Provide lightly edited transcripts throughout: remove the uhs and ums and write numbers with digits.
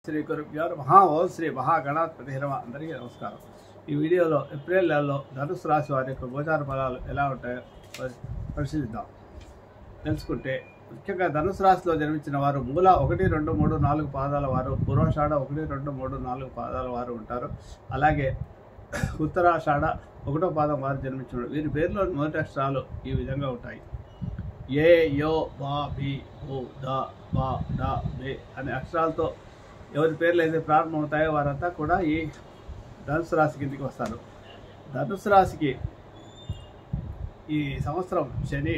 శ్రీ గురుభ్యో నమః. ఓం శ్రీ మహాగణాధిపతి నమః. అందరికీ నమస్కారం. ఈ వీడియోలో ఏప్రిల్ నెలలో ధనుసు రాశి వారి యొక్క గోచార ఫలాలు ఎలా ఉంటాయో పరిశీలిద్దాం. తెలుసుకుంటే ముఖ్యంగా ధనుసు రాశిలో జన్మించిన వారు మూల 1, 2, 3, 4 పాదాల వారు, పూర్వాషాఢ 1, 2, 3, 4 పాదాల వారు ఉంటారు. అలాగే ఉత్తరాషాఢ 1వ పాదం వారు జన్మించిన వీరి పేరులో మొదటి అక్షరాలు ఈ విధంగా ఉంటాయి. ఏ, యో, బా, బి, ఓ, ద, బా, డ, బే అనే అక్షరాలతో ఎవరి పేర్లు అయితే ప్రారంభమవుతాయో వారంతా కూడా ఈ ధనుసు రాశి కిందికి వస్తారు. ధనుసు రాశికి ఈ సంవత్సరం శని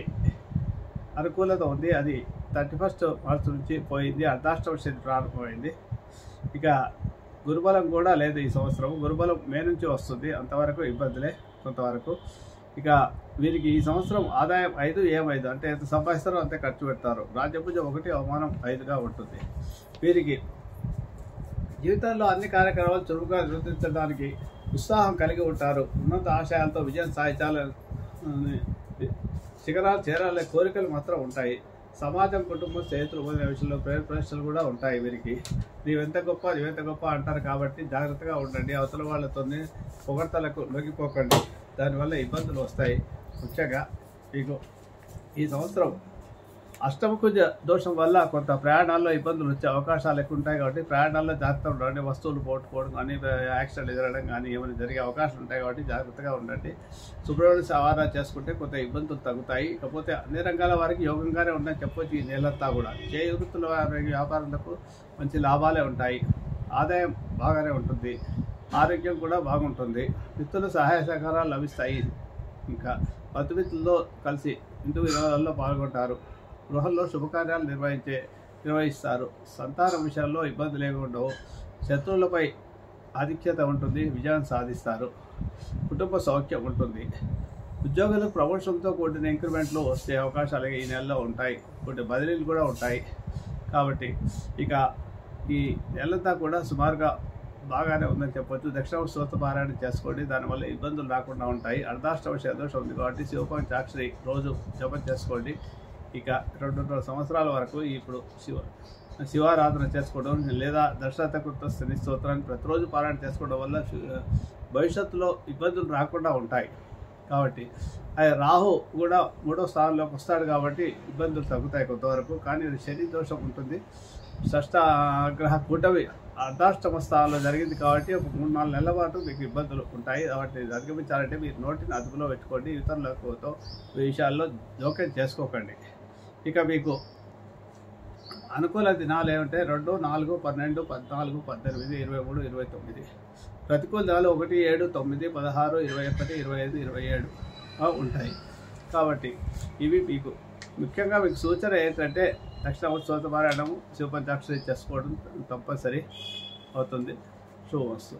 అనుకూలత ఉంది. అది 31 మార్చి నుంచి పోయింది. అర్ధాష్టమ శని ప్రారంభమైంది. ఇక గురుబలం కూడా లేదు ఈ సంవత్సరం. గురుబలం మే నుంచి వస్తుంది. అంతవరకు ఇబ్బందులే కొంతవరకు. ఇక వీరికి ఈ సంవత్సరం ఆదాయం 5, ఏం 5 అంటే ఎంత సంపాదిస్తారో అంతే ఖర్చు పెడతారు. రాజ్యపూజ 1, అవమానం 5గా ఉంటుంది. వీరికి జీవితంలో అన్ని కార్యక్రమాలు చురుకుగా నిర్వర్తించడానికి ఉత్సాహం కలిగి ఉంటారు. ఉన్నత ఆశయాలతో విజయం సాధించాలని శిఖరాలు చేరాలనే కోరికలు మాత్రం ఉంటాయి. సమాజం, కుటుంబం, స్నేహితులు మొదలైన విషయంలో ప్రశ్నలు కూడా ఉంటాయి. వీరికి నీవెంత గొప్ప అంటారు కాబట్టి జాగ్రత్తగా ఉండండి. అవతల వాళ్ళతో పొగడ్తలకు లొంగిపోకండి. దానివల్ల ఇబ్బందులు వస్తాయి. ముఖ్యంగా మీకు ఈ సంవత్సరం అష్టమ కుజ దోషం వల్ల కొంత ప్రయాణాల్లో ఇబ్బందులు వచ్చే అవకాశాలు ఎక్కువ ఉంటాయి. కాబట్టి ప్రయాణాల్లో జాగ్రత్తగా ఉండండి. వస్తువులు పోగొట్టుకోవడం కానీ, యాక్సిడెంట్ ఎగరడం కానీ ఏమైనా జరిగే అవకాశాలు ఉంటాయి. కాబట్టి జాగ్రత్తగా ఉండండి. సుబ్రహ్మణ్య సవారా చేసుకుంటే కొంత ఇబ్బందులు తగ్గుతాయి. కాకపోతే అన్ని రంగాల వారికి యోగంగానే ఉందని చెప్పొచ్చు. ఈ నెలంతా కూడా చేయి వృత్తుల వ్యాపారులకు మంచి లాభాలే ఉంటాయి. ఆదాయం బాగానే ఉంటుంది. ఆరోగ్యం కూడా బాగుంటుంది. మిత్రుల సహాయ సహకారాలు లభిస్తాయి. ఇంకా బంధుమిత్రులతో కలిసి ఇంటి వినోదాల్లో పాల్గొంటారు. గృహంలో శుభకార్యాలు నిర్వహిస్తారు. సంతానం విషయాల్లో ఇబ్బందులు ఏమి ఉండవు. శత్రువులపై ఆధిక్యత ఉంటుంది. విజయం సాధిస్తారు. కుటుంబ సౌఖ్యం ఉంటుంది. ఉద్యోగులకు ప్రమోషన్తో కూడిన ఇంక్రిమెంట్లు వచ్చే అవకాశాలు ఈ నెలలో ఉంటాయి. కొన్ని బదిలీలు కూడా ఉంటాయి. కాబట్టి ఇక ఈ నెలంతా కూడా సుమారుగా బాగానే ఉందని చెప్పొచ్చు. దక్షిణ స్తోత్ర పారాయణ చేసుకోండి. దానివల్ల ఇబ్బందులు రాకుండా ఉంటాయి. అర్ధాష్టమ దోషం ఉంది కాబట్టి శివపంచాక్షరి రోజు జపం చేసుకోండి. ఇక 2.5 సంవత్సరాల వరకు ఇప్పుడు శివారాధన చేసుకోవడం లేదా దశరథకృత శని స్తోత్రాన్ని ప్రతిరోజు పారాయణ చేసుకోవడం వల్ల భవిష్యత్తులో ఇబ్బందులు రాకుండా ఉంటాయి. కాబట్టి రాహు కూడా 3వ స్థానంలోకి వస్తాడు కాబట్టి ఇబ్బందులు తగ్గుతాయి కొంతవరకు. కానీ శని దోషం ఉంటుంది. షష్ఠగ్రహ కూటమి అర్ధాష్టమ స్థానంలో జరిగింది కాబట్టి ఒక 3-4 నెలల పాటు మీకు ఇబ్బందులు ఉంటాయి. వాటిని అధిగమించాలంటే మీరు నోటిని అదుపులో పెట్టుకోండి. ఇతరులతో విషయాల్లో జోక్యం చేసుకోకండి. ఇక మీకు అనుకూల దినాలు ఏమంటే 2, 4, 12, 14, 18, 23, 29. ప్రతికూల దినాలు 1, 7, 9, 16, 21, 25, 27 ఉంటాయి. కాబట్టి ఇవి మీకు ముఖ్యంగా మీకు సూచన ఏంటంటే దక్షిణ స్తోత్ర పారాయణము, శివపంచాక్షరి చేసుకోవడం తప్పనిసరి అవుతుంది. శుభమస్తు.